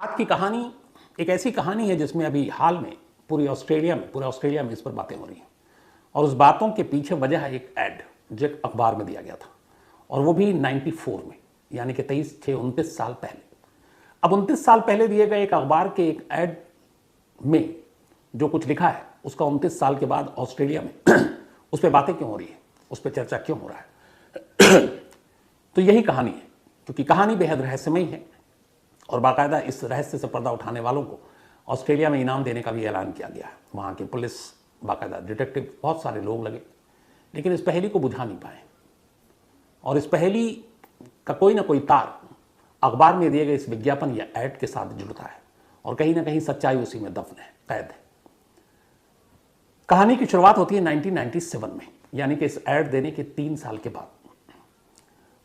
आज की कहानी एक ऐसी कहानी है जिसमें अभी हाल में पूरे ऑस्ट्रेलिया में इस पर बातें हो रही हैं। और उस बातों के पीछे वजह है एक ऐड जो एक अखबार में दिया गया था, और वो भी 94 में, यानी कि 29 साल पहले। अब 29 साल पहले दिए गए एक अखबार के एक ऐड में जो कुछ लिखा है उसका 29 साल के बाद ऑस्ट्रेलिया में उस पर बातें क्यों हो रही है, उस पर चर्चा क्यों हो रहा है। तो यही कहानी है, क्योंकि कहानी बेहद रहस्यमयी है और बाकायदा इस रहस्य से पर्दा उठाने वालों को ऑस्ट्रेलिया में इनाम देने का भी ऐलान किया गया है। वहाँ की पुलिस, बाकायदा डिटेक्टिव, बहुत सारे लोग लगे, लेकिन इस पहेली को बुझा नहीं पाए। और इस पहेली का कोई ना कोई तार अखबार में दिए गए इस विज्ञापन या ऐड के साथ जुड़ता है, और कहीं ना कहीं सच्चाई उसी में दफन है, कैद है। कहानी की शुरुआत होती है 1997 में, यानी कि इस ऐड देने के 3 साल के बाद।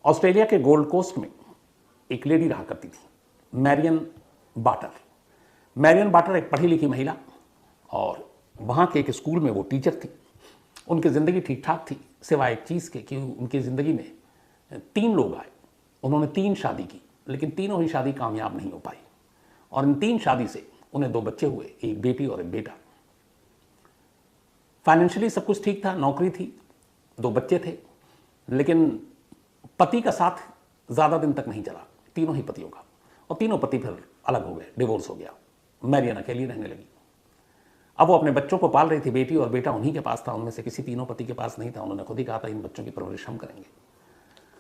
ऑस्ट्रेलिया के गोल्ड कोस्ट में एक लेडी रहा करती थी, मैरियन बाटर। मैरियन बाटर एक पढ़ी लिखी महिला, और वहाँ के एक स्कूल में वो टीचर थी। उनकी ज़िंदगी ठीक ठाक थी, सिवाय एक चीज़ के कि उनकी ज़िंदगी में 3 लोग आए। उन्होंने 3 शादी की, लेकिन तीनों ही शादी कामयाब नहीं हो पाई, और इन 3 शादी से उन्हें 2 बच्चे हुए, एक बेटी और एक बेटा। फाइनेंशियली सब कुछ ठीक था, नौकरी थी, 2 बच्चे थे, लेकिन पति का साथ ज़्यादा दिन तक नहीं चला, तीनों ही पतियों का, और तीनों पति फिर अलग हो गए, डिवोर्स हो गया। मैरियन अकेली रहने लगी। अब वो अपने बच्चों को पाल रही थी, बेटी और बेटा उन्हीं के पास था, उनमें से किसी तीनों पति के पास नहीं था। उन्होंने खुद ही कहा था इन बच्चों की परवरिश हम करेंगे।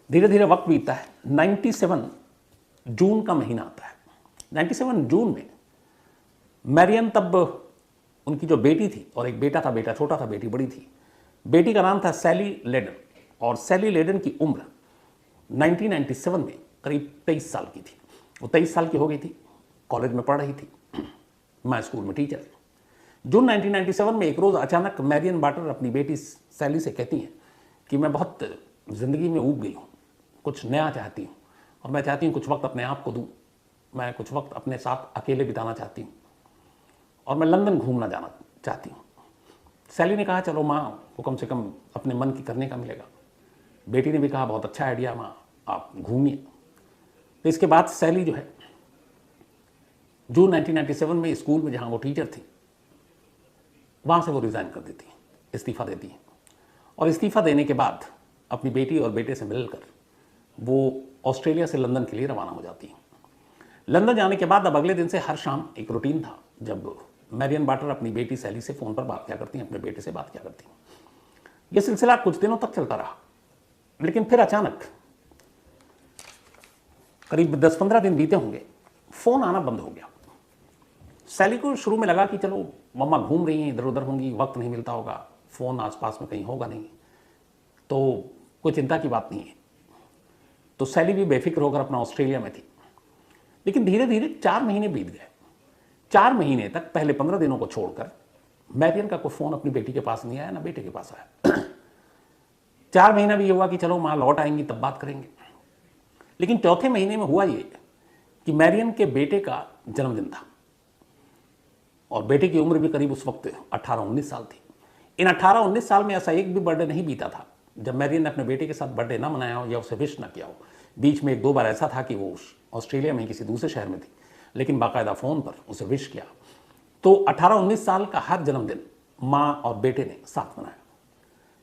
धीरे धीरे वक्त बीतता है। 97 जून का महीना आता है। 97 जून में मैरियन, तब उनकी जो बेटी थी और एक बेटा था, बेटा छोटा था, बेटी बड़ी थी। बेटी का नाम था सैली लेडन, और सैली लेडन की उम्र 1997 में करीब 23 साल की थी। वो 23 साल की हो गई थी, कॉलेज में पढ़ रही थी, मैं स्कूल में टीचर। जून 1997 में एक रोज़ अचानक मैरियन बाटर अपनी बेटी सैली से कहती हैं कि मैं बहुत ज़िंदगी में ऊब गई हूँ, कुछ नया चाहती हूँ, और मैं चाहती हूँ कुछ वक्त अपने आप को दूँ, मैं कुछ वक्त अपने साथ अकेले बिताना चाहती हूँ, और मैं लंदन घूमना जाना चाहती हूँ। सैली ने कहा चलो माँ को कम से कम अपने मन की करने का मिलेगा। बेटी ने भी कहा बहुत अच्छा आइडिया माँ, आप घूमिए। तो इसके बाद सैली जो है जून 1997 में स्कूल में जहाँ वो टीचर थी वहाँ से वो रिज़ाइन कर देती हैं, इस्तीफ़ा देती हैं। और इस्तीफ़ा देने के बाद अपनी बेटी और बेटे से मिलकर वो ऑस्ट्रेलिया से लंदन के लिए रवाना हो जाती हैं। लंदन जाने के बाद अब अगले दिन से हर शाम एक रूटीन था, जब मैरियन बाटर अपनी बेटी सैली से फ़ोन पर बात किया करती हैं, अपने बेटे से बात किया करती हैं। यह सिलसिला कुछ दिनों तक चलता रहा, लेकिन फिर अचानक करीब 10-15 दिन बीते होंगे, फ़ोन आना बंद हो गया। सैली को शुरू में लगा कि चलो मम्मा घूम रही हैं, इधर उधर होंगी, वक्त नहीं मिलता होगा, फ़ोन आसपास में कहीं होगा नहीं, तो कोई चिंता की बात नहीं है। तो सैली भी बेफिक्र होकर अपना ऑस्ट्रेलिया में थी। लेकिन धीरे धीरे 4 महीने बीत गए। 4 महीने तक, पहले 15 दिनों को छोड़कर, मैरियन का कोई फ़ोन अपनी बेटी के पास नहीं आया, ना बेटे के पास आया। 4 महीना भी ये हुआ कि चलो माँ लौट आएंगी तब बात करेंगे। लेकिन चौथे महीने में हुआ ये कि मैरियन के बेटे का जन्मदिन था, और बेटे की उम्र भी करीब उस वक्त 18-19 साल थी। इन 18-19 साल में ऐसा एक भी बर्थडे नहीं बीता था जब मैरियन ने अपने बेटे के साथ बर्थडे ना मनाया हो या उसे विश ना किया हो। बीच में 1-2 बार ऐसा था कि वो ऑस्ट्रेलिया में किसी दूसरे शहर में थी, लेकिन बाकायदा फ़ोन पर उसे विश किया। तो 18-19 साल का हर जन्मदिन माँ और बेटे ने साथ मनाया।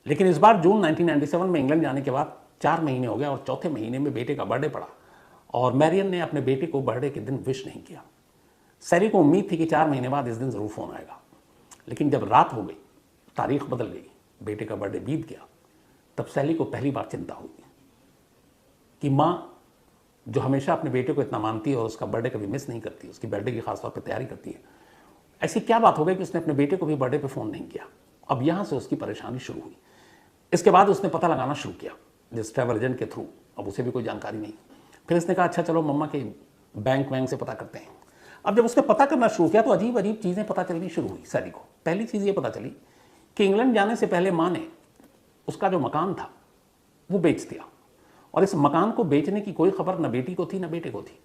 लेकिन इस बार जून 1997 में इंग्लैंड जाने के बाद 4 महीने हो गए, और चौथे महीने में बेटे का बर्थडे पड़ा, और मैरियन ने अपने बेटे को बर्थडे के दिन विश नहीं किया। सैली को उम्मीद थी कि 4 महीने बाद इस दिन ज़रूर फ़ोन आएगा। लेकिन जब रात हो गई, तारीख बदल गई, बेटे का बर्थडे बीत गया, तब सैली को पहली बार चिंता हुई कि माँ जो हमेशा अपने बेटे को इतना मानती है और उसका बर्थडे कभी मिस नहीं करती, उसकी बर्थडे की खासतौर पर तैयारी करती है, ऐसी क्या बात हो गई कि उसने अपने बेटे को भी बर्थडे पर फ़ोन नहीं किया। अब यहाँ से उसकी परेशानी शुरू हुई। इसके बाद उसने पता लगाना शुरू किया जिस ट्रैवल एजेंट के थ्रू, अब उसे भी कोई जानकारी नहीं। फिर इसने कहा अच्छा चलो मम्मा के बैंक से पता करते हैं। अब जब उसने पता करना शुरू किया तो अजीब अजीब चीज़ें पता चलनी शुरू हुई सैली को। पहली चीज़ ये पता चली कि इंग्लैंड जाने से पहले माँ ने उसका जो मकान था वो बेच दिया, और इस मकान को बेचने की कोई खबर न बेटी को थी न बेटे को थी।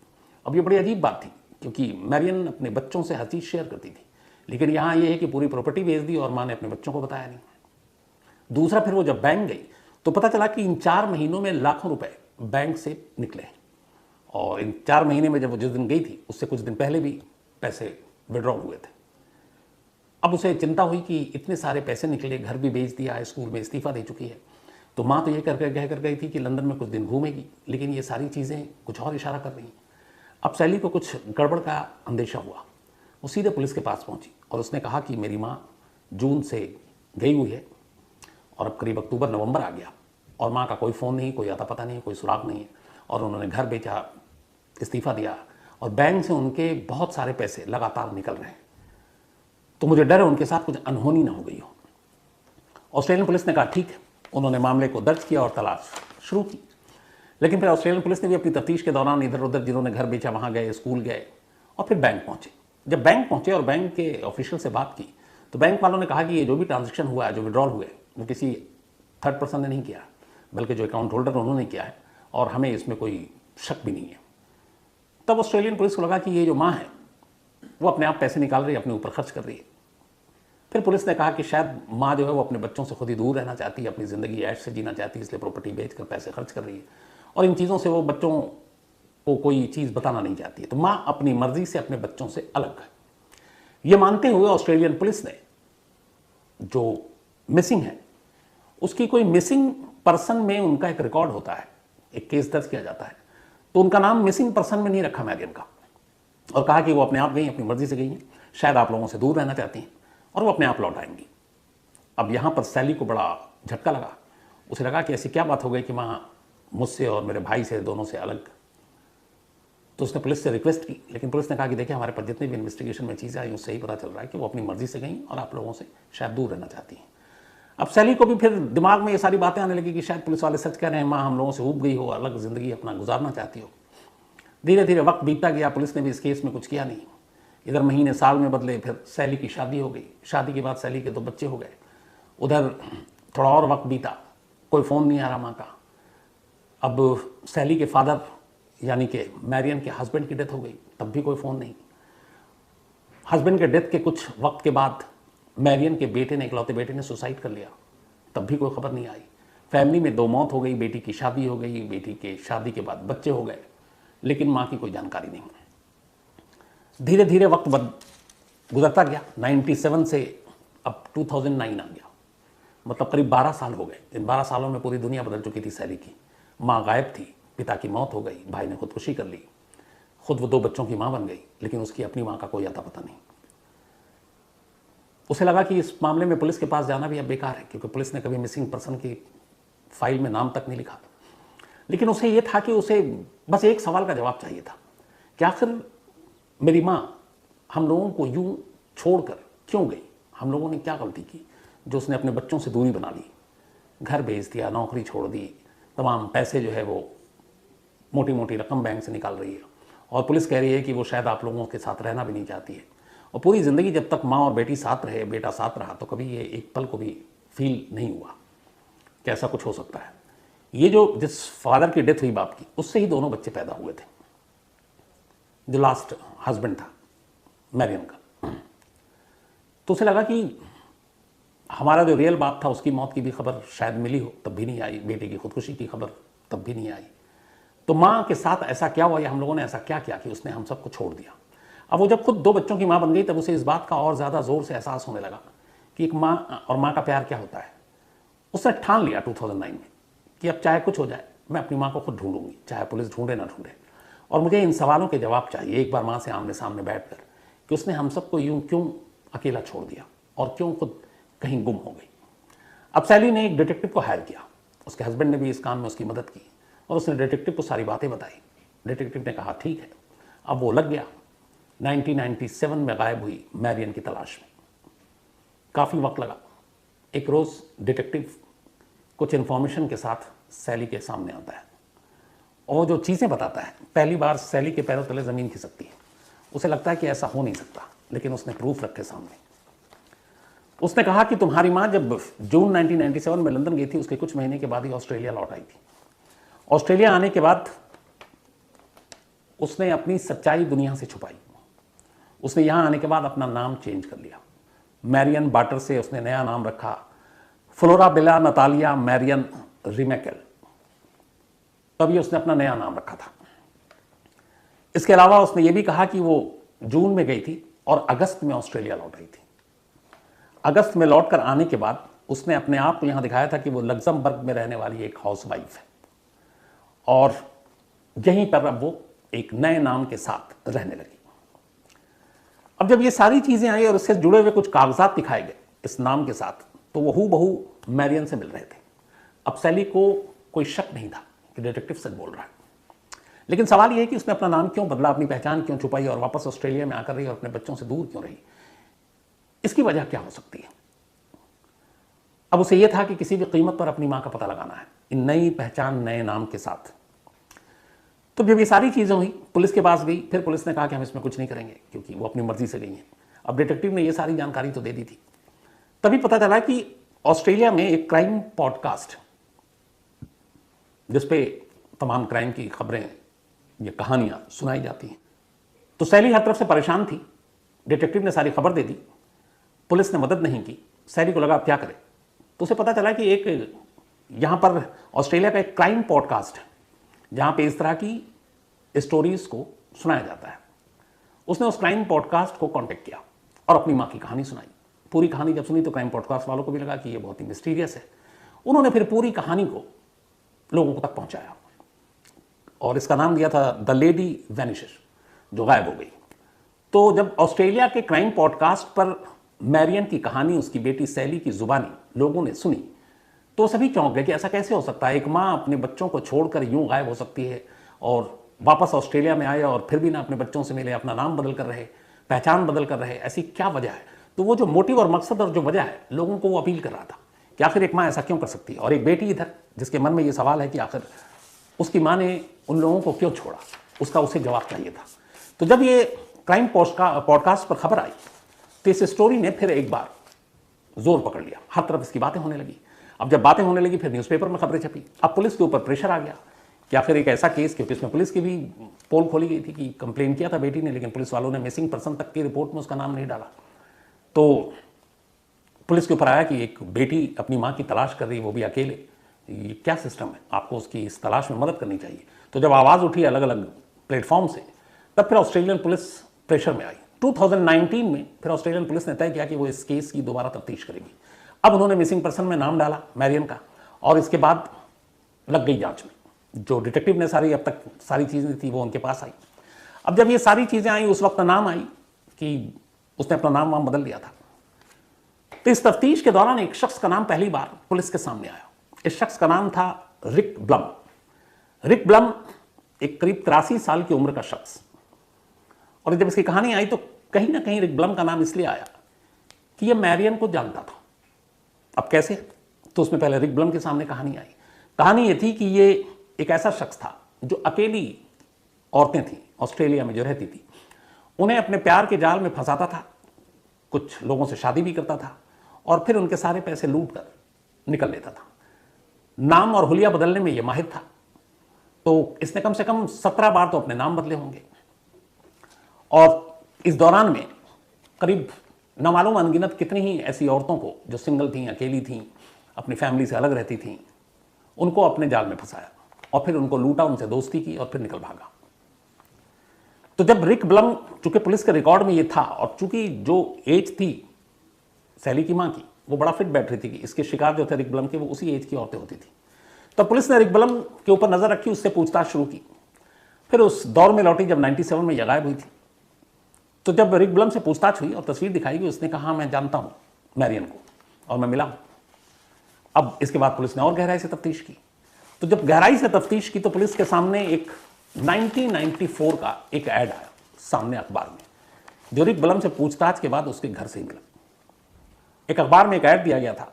अब ये बड़ी अजीब बात थी, क्योंकि मैरियन अपने बच्चों से हर चीज़ शेयर करती थी, लेकिन यहाँ ये है कि पूरी प्रॉपर्टी बेच दी और माँ ने अपने बच्चों को बताया नहीं। दूसरा, फिर वो जब बैंक गई तो पता चला कि इन 4 महीनों में लाखों रुपए बैंक से निकले हैं, और इन 4 महीने में जब वो जिस दिन गई थी उससे कुछ दिन पहले भी पैसे विड्रॉल हुए थे। अब उसे चिंता हुई कि इतने सारे पैसे निकले, घर भी बेच दिया, स्कूल में इस्तीफा दे चुकी है। तो माँ तो ये कह कर गई थी कि लंदन में कुछ दिन घूमेगी, लेकिन ये सारी चीज़ें कुछ और इशारा कर रही हैं। अब सैली को कुछ गड़बड़ का अंदेशा हुआ। वो सीधे पुलिस के पास पहुंची और उसने कहा कि मेरी माँ जून से गई हुई है और अब करीब अक्टूबर नवंबर आ गया और माँ का कोई फ़ोन नहीं, कोई आता पता नहीं, कोई सुराग नहीं है, और उन्होंने घर बेचा, इस्तीफ़ा दिया और बैंक से उनके बहुत सारे पैसे लगातार निकल रहे हैं। तो मुझे डर है उनके साथ कुछ अनहोनी ना हो गई हो। ऑस्ट्रेलियन पुलिस ने कहा ठीक है। उन्होंने मामले को दर्ज किया और तलाश शुरू की। लेकिन फिर ऑस्ट्रेलियन पुलिस ने भी अपनी तफ्तीश के दौरान इधर उधर जिन्होंने घर बेचा वहाँ गए, स्कूल गए और फिर बैंक पहुँचे। जब बैंक पहुँचे और बैंक के ऑफिशियल से बात की तो बैंक वालों ने कहा कि ये जो भी ट्रांजेक्शन हुआ है, जो विड्रॉल हुए, वो किसी थर्ड पर्सन ने नहीं किया, बल्कि जो अकाउंट होल्डर उन्होंने किया है और हमें इसमें कोई शक भी नहीं है। तब ऑस्ट्रेलियन पुलिस को लगा कि ये जो माँ है वो अपने आप पैसे निकाल रही है, अपने ऊपर खर्च कर रही है। फिर पुलिस ने कहा कि शायद माँ जो है वो अपने बच्चों से खुद ही दूर रहना चाहती है, अपनी ज़िंदगी ऐश से जीना चाहती है, इसलिए प्रॉपर्टी बेचकर पैसे खर्च कर रही है और इन चीज़ों से वो बच्चों को कोई चीज़ बताना नहीं चाहती है। तो माँ अपनी मर्जी से अपने बच्चों से अलग है। ये मानते हुए ऑस्ट्रेलियन पुलिस ने जो मिसिंग है उसकी कोई मिसिंग पर्सन में उनका एक रिकॉर्ड होता है, एक केस दर्ज किया जाता है, तो उनका नाम मिसिंग पर्सन में नहीं रखा मैरियन का और कहा कि वो अपने आप गई, अपनी मर्जी से गई हैं, शायद आप लोगों से दूर रहना चाहती हैं और वो अपने आप लौट आएंगी। अब यहाँ पर सैली को बड़ा झटका लगा। उसे लगा कि ऐसी क्या बात हो गई कि माँ मुझसे और मेरे भाई से, दोनों से अलग। तो उसने पुलिस से रिक्वेस्ट की, लेकिन पुलिस ने कहा कि देखिए हमारे पास जितनी भी इन्वेस्टिगेशन में चीज़ें आई उससे ही पता चल रहा है कि वो अपनी मर्जी से गई और आप लोगों से शायद दूर रहना चाहती हैं। अब सैली को भी फिर दिमाग में ये सारी बातें आने लगी कि शायद पुलिस वाले सच कह रहे हैं, माँ हम लोगों से ऊब गई हो, अलग ज़िंदगी अपना गुजारना चाहती हो। धीरे धीरे वक्त बीतता गया, पुलिस ने भी इस केस में कुछ किया नहीं। इधर महीने साल में बदले, फिर सैली की शादी हो गई। शादी के बाद सैली के 2 बच्चे हो गए। उधर थोड़ा और वक्त बीता, कोई फ़ोन नहीं आ रहा माँ का। अब सैली के फादर यानी कि मैरियन के हस्बैंड की डेथ हो गई, तब भी कोई फ़ोन नहीं। हस्बैंड के डेथ के कुछ वक्त के बाद मैरियन के बेटे ने, इकलौते बेटे ने सुसाइड कर लिया, तब भी कोई खबर नहीं आई। फैमिली में 2 मौत हो गई, बेटी की शादी हो गई, बेटी के शादी के बाद बच्चे हो गए, लेकिन माँ की कोई जानकारी नहीं। धीरे धीरे वक्त गुजरता गया। 97 से अब 2009 आ गया, मतलब करीब 12 साल हो गए। इन 12 सालों में पूरी दुनिया बदल चुकी थी सैली की। माँ गायब थी, पिता की मौत हो गई, भाई ने खुदकुशी कर ली, खुद वो 2 बच्चों की माँ बन गई, लेकिन उसकी अपनी माँ का कोई अता पता नहीं। उसे लगा कि इस मामले में पुलिस के पास जाना भी अब बेकार है, क्योंकि पुलिस ने कभी मिसिंग पर्सन की फाइल में नाम तक नहीं लिखा। लेकिन उसे ये था कि उसे बस एक सवाल का जवाब चाहिए था कि आखिर मेरी माँ हम लोगों को यूं छोड़कर क्यों गई? हम लोगों ने क्या गलती की जो उसने अपने बच्चों से दूरी बना ली, घर बेच दिया, नौकरी छोड़ दी, तमाम पैसे जो है वो मोटी मोटी रकम बैंक से निकाल रही है और पुलिस कह रही है कि वो शायद आप लोगों के साथ रहना भी नहीं चाहती है। और पूरी ज़िंदगी जब तक माँ और बेटी साथ रहे, बेटा साथ रहा, तो कभी ये एक पल को भी फील नहीं हुआ कि ऐसा कुछ हो सकता है। ये जो जिस फादर की डेथ हुई बाप की, उससे ही दोनों बच्चे पैदा हुए थे, जो लास्ट हस्बैंड था मैरियन का। तो उसे लगा कि हमारा जो रियल बाप था उसकी मौत की भी खबर शायद मिली हो, तब भी नहीं आई। बेटे की खुदकुशी की खबर तब भी नहीं आई। तो माँ के साथ ऐसा क्या हुआ या हम लोगों ने ऐसा क्या किया कि उसने हम सबको छोड़ दिया? अब वो जब खुद 2 बच्चों की माँ बन गई तब उसे इस बात का और ज़्यादा ज़ोर से एहसास होने लगा कि एक माँ और माँ का प्यार क्या होता है। उसने ठान लिया 2009 में कि अब चाहे कुछ हो जाए, मैं अपनी माँ को खुद ढूंढूंगी, चाहे पुलिस ढूंढे ना ढूंढे। और मुझे इन सवालों के जवाब चाहिए एक बार माँ से आमने सामने बैठकर कि उसने हम सबको यूं क्यों अकेला छोड़ दिया और क्यों खुद कहीं गुम हो गई। अब सैली ने एक डिटेक्टिव को हायर किया। उसके हस्बैंड ने भी इस काम में उसकी मदद की और उसने डिटेक्टिव को सारी बातें बताई। डिटेक्टिव ने कहा ठीक है। अब वो लग गया 1997 में गायब हुई मैरियन की तलाश में। काफ़ी वक्त लगा। एक रोज़ डिटेक्टिव कुछ इन्फॉर्मेशन के साथ सैली के सामने आता है और जो चीज़ें बताता है, पहली बार सैली के पैरों तले ज़मीन खिसकती है। उसे लगता है कि ऐसा हो नहीं सकता, लेकिन उसने प्रूफ रखे सामने। उसने कहा कि तुम्हारी माँ जब जून 1997 में लंदन गई थी, उसके कुछ महीने के बाद ही ऑस्ट्रेलिया लौट आई थी। ऑस्ट्रेलिया आने के बाद उसने अपनी सच्चाई दुनिया से छुपाई। उसने यहाँ आने के बाद अपना नाम चेंज कर लिया। मैरियन बाटर से उसने नया नाम रखा फ्लोराबेला नतालिया मैरियन रिमेकेल। तभी उसने अपना नया नाम रखा था। इसके अलावा उसने ये भी कहा कि वो जून में गई थी और अगस्त में ऑस्ट्रेलिया लौट आई थी। अगस्त में लौटकर आने के बाद उसने अपने आप को यहां दिखाया था कि वो लग्जमबर्ग में रहने वाली एक हाउसवाइफ है और यहीं पर अब वो एक नए नाम के साथ रहने लगी। अब जब ये सारी चीजें आई और उससे जुड़े हुए कुछ कागजात दिखाए गए इस नाम के साथ, तो वो हूबहू मैरियन से मिल रहे थे। अब सैली को कोई शक नहीं था कि डिटेक्टिव सच बोल रहा है, लेकिन सवाल यह है कि उसने अपना नाम क्यों बदला, अपनी पहचान क्यों छुपाई और वापस ऑस्ट्रेलिया में आकर रही और अपने बच्चों से दूर क्यों रही? इसकी वजह क्या हो सकती है? अब उसे यह था कि किसी भी कीमत पर अपनी मां का पता लगाना है इन नई पहचान नए नाम के साथ। तो जब ये सारी चीजें हुई, पुलिस के पास गई, फिर पुलिस ने कहा कि हम इसमें कुछ नहीं करेंगे क्योंकि वो अपनी मर्जी से गई हैं। अब डिटेक्टिव ने ये सारी जानकारी तो दे दी थी। तभी पता चला कि ऑस्ट्रेलिया में एक क्राइम पॉडकास्ट जिसपे तमाम क्राइम की खबरें, ये कहानियां सुनाई जाती हैं। तो सैली हर तरफ से परेशान थी। डिटेक्टिव ने सारी खबर दे दी, पुलिस ने मदद नहीं की। सैली को लगा अब क्या करे, तो उसे पता चला कि एक यहां पर ऑस्ट्रेलिया का एक क्राइम पॉडकास्ट है जहां पे इस तरह की स्टोरीज को सुनाया जाता है। उसने उस क्राइम पॉडकास्ट को कांटेक्ट किया और अपनी मां की कहानी सुनाई। पूरी कहानी जब सुनी तो क्राइम पॉडकास्ट वालों को भी लगा कि ये बहुत ही मिस्टीरियस है। उन्होंने फिर पूरी कहानी को लोगों को तक पहुंचाया और इसका नाम दिया था द लेडी वैनिशेस, जो गायब हो गई। तो जब ऑस्ट्रेलिया के क्राइम पॉडकास्ट पर मैरियन की कहानी उसकी बेटी सैली की जुबानी लोगों ने सुनी तो सभी चौंक गए कि ऐसा कैसे हो सकता है, एक मां अपने बच्चों को छोड़कर यूं गायब हो सकती है और वापस ऑस्ट्रेलिया में आए और फिर भी ना अपने बच्चों से मिले, अपना नाम बदल कर रहे, पहचान बदल कर रहे, ऐसी क्या वजह है? तो वो जो मोटिव और मकसद और जो वजह है, लोगों को वो अपील कर रहा था कि आखिर एक मां ऐसा क्यों कर सकती है। और एक बेटी इधर जिसके मन में ये सवाल है कि आखिर उसकी मां ने उन लोगों को क्यों छोड़ा, उसका उसे जवाब चाहिए था। तो जब ये क्राइम पॉडकास्ट पर खबर आई तो इस स्टोरी ने फिर एक बार जोर पकड़ लिया। हर तरफ इसकी बातें होने लगी। अब जब बातें होने लगी फिर न्यूज़पेपर में खबरें छपी। अब पुलिस के ऊपर प्रेशर आ गया कि आखिर एक ऐसा केस, क्योंकि इसमें पुलिस की भी पोल खोली गई थी कि कंप्लेन किया था बेटी ने, लेकिन पुलिस वालों ने मिसिंग पर्सन तक की रिपोर्ट में उसका नाम नहीं डाला। तो पुलिस के ऊपर आया कि एक बेटी अपनी मां की तलाश कर रही है, वो भी अकेले, ये क्या सिस्टम है, आपको उसकी इस तलाश में मदद करनी चाहिए। तो जब आवाज़ उठी अलग अलग प्लेटफॉर्म से, तब फिर ऑस्ट्रेलियन पुलिस प्रेशर में आई। 2019 में फिर ऑस्ट्रेलियन पुलिस ने तय किया कि वो इस केस की दोबारा तफ्तीश करेगी। अब उन्होंने मिसिंग पर्सन में नाम डाला मैरियन का और इसके बाद लग गई जांच में। जो डिटेक्टिव ने सारी अब तक सारी चीज़ें थी वो उनके पास आई। अब जब ये सारी चीज़ें आई, उस वक्त नाम आई कि उसने अपना नाम वाम बदल दिया था। तो इस तफ्तीश के दौरान एक शख्स का नाम पहली बार पुलिस के सामने आया। इस शख्स का नाम था रिक ब्लम। रिक ब्लम एक करीब 83 साल की उम्र का शख्स। और जब इसकी कहानी आई तो कहीं ना कहीं रिक ब्लम का नाम इसलिए आया कि यह मैरियन को जानता था। अब कैसे? तो उसमें पहले रिक ब्लम के सामने कहानी आई। कहानी ये थी कि ये एक ऐसा शख्स था जो अकेली औरतें थीं ऑस्ट्रेलिया में जो रहती थी, उन्हें अपने प्यार के जाल में फंसाता था, कुछ लोगों से शादी भी करता था और फिर उनके सारे पैसे लूट कर निकल लेता था। नाम और हुलिया बदलने में यह माहिर था। तो इसने कम से कम 17 बार तो अपने नाम बदले होंगे और इस दौरान में करीब न मालूम अनगिनत कितनी ही ऐसी औरतों को जो सिंगल थीं, अकेली थीं, अपनी फैमिली से अलग रहती थीं, उनको अपने जाल में फंसाया और फिर उनको लूटा, उनसे दोस्ती की और फिर निकल भागा। तो जब रिक ब्लम, चूंकि पुलिस के रिकॉर्ड में ये था और चूंकि जो एज थी सैली की मां की वो बड़ा फिट बैठ रही थी कि इसके शिकार जो थे रिक ब्लम के वो उसी एज की औरतें होती थी। तो पुलिस ने रिक ब्लम के ऊपर नजर रखी, उससे पूछताछ शुरू की। फिर उस दौर में लौटी जब 97 में यह गायब हुई थी। तो जब रिक ब्लम से पूछताछ हुई और तस्वीर दिखाई गई, उसने कहा मैं जानता हूं मैरियन को और मैं मिला हूं। अब इसके बाद पुलिस ने और गहराई से तफ्तीश की। तो जब गहराई से तफ्तीश की तो पुलिस के सामने एक 1994 का एक ऐड आया सामने अखबार में, जो रिक ब्लम से पूछताछ के बाद उसके घर से ही मिला। एक अखबार में एक ऐड दिया गया था।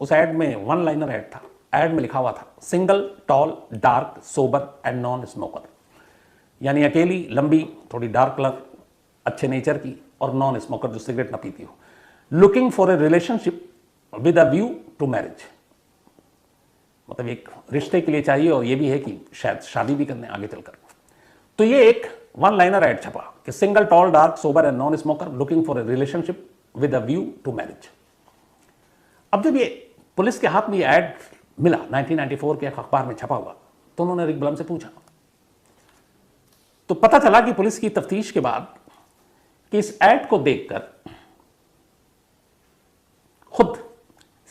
उस ऐड में वन लाइनर ऐड था। ऐड में लिखा हुआ था single, tall, dark, sober and non smoker, यानी अकेली, लंबी, थोड़ी डार्क कलर, अच्छे नेचर की और नॉन स्मोकर जो सिगरेट ना पीती हो, looking for a relationship with a view to marriage, मतलब एक रिश्ते के लिए चाहिए और ये भी है कि शायद शादी भी करने आगे चलकर। तो ये एक वन लाइनर ऐड छपा कि single, tall, dark, sober and non smoker, looking for a relationship with a view to marriage. अब जब ये पुलिस के हाथ में ये ऐड मिला 1994 के एक अखबार में छपा हुआ, तो उन्होंने रिक ब्लम से पूछा तो पता चला कि पुलिस की तफ्तीश के बाद कि इस ऐड को देखकर खुद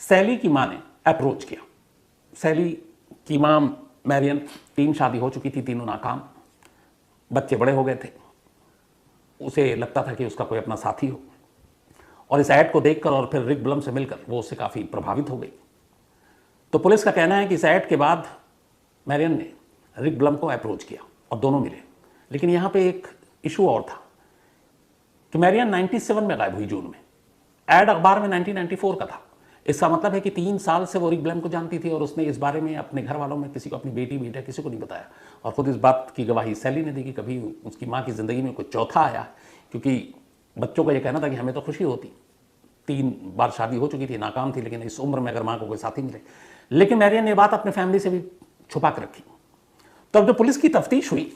सैली की मां ने अप्रोच किया। सैली की मां मैरियन, 3 शादी हो चुकी थी, तीनों नाकाम, बच्चे बड़े हो गए थे। उसे लगता था कि उसका कोई अपना साथी हो, और इस ऐड को देखकर और फिर रिक ब्लम से मिलकर वो उससे काफ़ी प्रभावित हो गई। तो पुलिस का कहना है कि इस ऐड के बाद मैरियन ने रिक ब्लम को अप्रोच किया और दोनों मिले। लेकिन यहाँ पे एक इशू और था कि मैरियन 97 में गायब हुई, जून में। ऐड अखबार में 1994 का था। इसका मतलब है कि 3 साल से वो रिक ब्लम को जानती थी और उसने इस बारे में अपने घर वालों में किसी को, अपनी बेटी बेटा किसी को नहीं बताया। और खुद इस बात की गवाही सैली ने दी कि कभी उसकी माँ की ज़िंदगी में कोई चौथा आया, क्योंकि बच्चों का ये कहना था कि हमें तो खुशी होती, 3 बार शादी हो चुकी थी, नाकाम थी, लेकिन इस उम्र में अगर माँ को कोई साथी मिले। लेकिन मैरियन ने ये बात अपने फैमिली से भी छुपा कर रखी। तो अब जो पुलिस की तफ्तीश हुई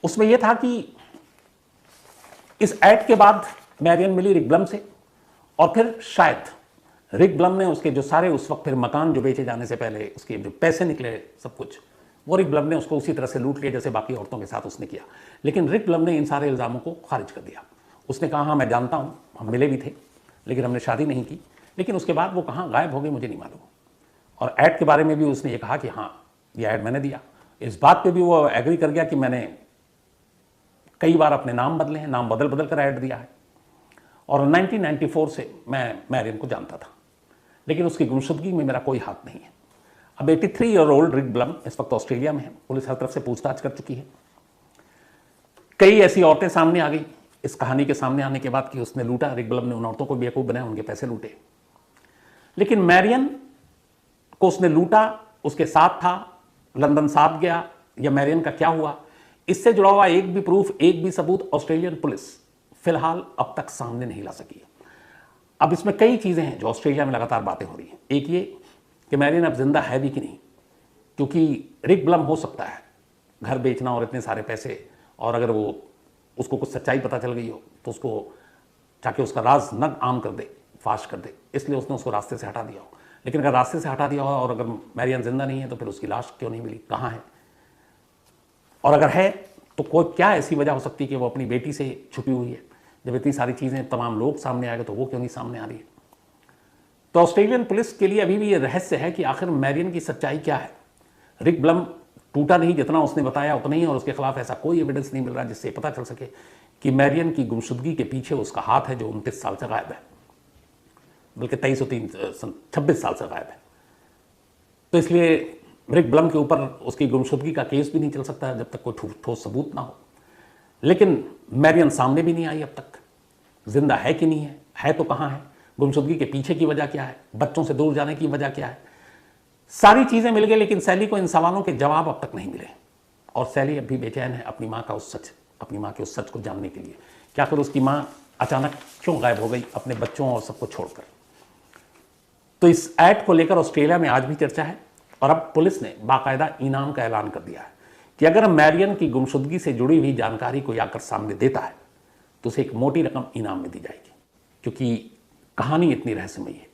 उसमें यह था कि इस ऐड के बाद मैरियन मिली रिक ब्लम से, और फिर शायद रिक ब्लम ने उसके जो सारे उस वक्त फिर मकान जो बेचे जाने से पहले उसके जो पैसे निकले सब कुछ, वो रिक ब्लम ने उसको उसी तरह से लूट लिया जैसे बाकी औरतों के साथ उसने किया। लेकिन रिक ब्लम ने इन सारे इल्ज़ामों को खारिज कर दिया। उसने कहा हाँ मैं जानता हूँ, हम मिले भी थे, लेकिन हमने शादी नहीं की। लेकिन उसके बाद वो कहाँ गायब हो गई मुझे नहीं मालूम। और ऐड के बारे में भी उसने ये कहा कि हाँ ये ऐड मैंने दिया। इस बात पे भी वो एग्री कर गया कि मैंने कई बार अपने नाम बदले हैं, नाम बदल बदल कर ऐड दिया है। और 1994 से मैं मैरियन को जानता था, लेकिन उसकी गुमशुदगी में मेरा कोई हाथ नहीं है। अब 83 ईयर ओल्ड रिक ब्लम इस वक्त ऑस्ट्रेलिया में है। पुलिस हर तरफ से पूछताछ कर चुकी है। कई ऐसी औरतें सामने आ गई इस कहानी के सामने आने के बाद कि उसने लूटा, रिक ब्लम ने उन औरतों को बेवकूफ़ बनाया, उनके पैसे लूटे। लेकिन मैरियन को उसने लूटा, उसके साथ था, लंदन साथ गया, या मैरियन का क्या हुआ, इससे जुड़ा हुआ एक भी प्रूफ, एक भी सबूत ऑस्ट्रेलियन पुलिस फिलहाल अब तक सामने नहीं ला सकी है। अब इसमें कई चीज़ें हैं जो ऑस्ट्रेलिया में लगातार बातें हो रही हैं। एक ये कि मैरियन अब जिंदा है भी कि नहीं, क्योंकि रिक ब्लम हो सकता है घर बेचना और इतने सारे पैसे, और अगर वो उसको कुछ सच्चाई पता चल गई हो तो उसको चाहे उसका राज न आम कर दे, फाश कर दे, इसलिए उसने उसको रास्ते से हटा दिया हो। लेकिन अगर रास्ते से हटा दिया हो और अगर मैरियन जिंदा नहीं है तो फिर उसकी लाश क्यों नहीं मिली, कहाँ है? और अगर है तो कोई क्या ऐसी वजह हो सकती है कि वो अपनी बेटी से छुपी हुई है? जब इतनी सारी चीज़ें तमाम लोग सामने आएंगे तो वो क्यों नहीं सामने आ रही है? तो ऑस्ट्रेलियन पुलिस के लिए अभी भी ये रहस्य है कि आखिर मैरियन की सच्चाई क्या है। रिक ब्लम टूटा नहीं, जितना उसने बताया उतना ही, और उसके खिलाफ ऐसा कोई एविडेंस नहीं मिल रहा जिससे पता चल सके कि मैरियन की गुमशुदगी के पीछे उसका हाथ है जो 29 साल से गायब है, बल्कि 26 साल से गायब है। तो इसलिए रिक ब्लम के ऊपर उसकी गुमशुदगी का केस भी नहीं चल सकता जब तक कोई ठोस सबूत ना हो। लेकिन मैरियन सामने भी नहीं आई अब तक, जिंदा है कि नहीं है तो कहाँ है, गुमशुदगी के पीछे की वजह क्या है, बच्चों से दूर जाने की वजह क्या है, सारी चीज़ें मिल गई। लेकिन सैली को इन सवालों के जवाब अब तक नहीं मिले, और सैली अब भी बेचैन है अपनी माँ के उस सच को जानने के लिए। क्या कर उसकी माँ अचानक क्यों गायब हो गई अपने बच्चों और सबको छोड़कर। तो इस ऐड को लेकर ऑस्ट्रेलिया में आज भी चर्चा है, और अब पुलिस ने बाकायदा इनाम का ऐलान कर दिया है कि अगर मैरियन की गुमशुदगी से जुड़ी हुई जानकारी कोई आकर सामने देता है तो उसे एक मोटी रकम इनाम में दी जाएगी, क्योंकि कहानी इतनी रहस्यमयी है।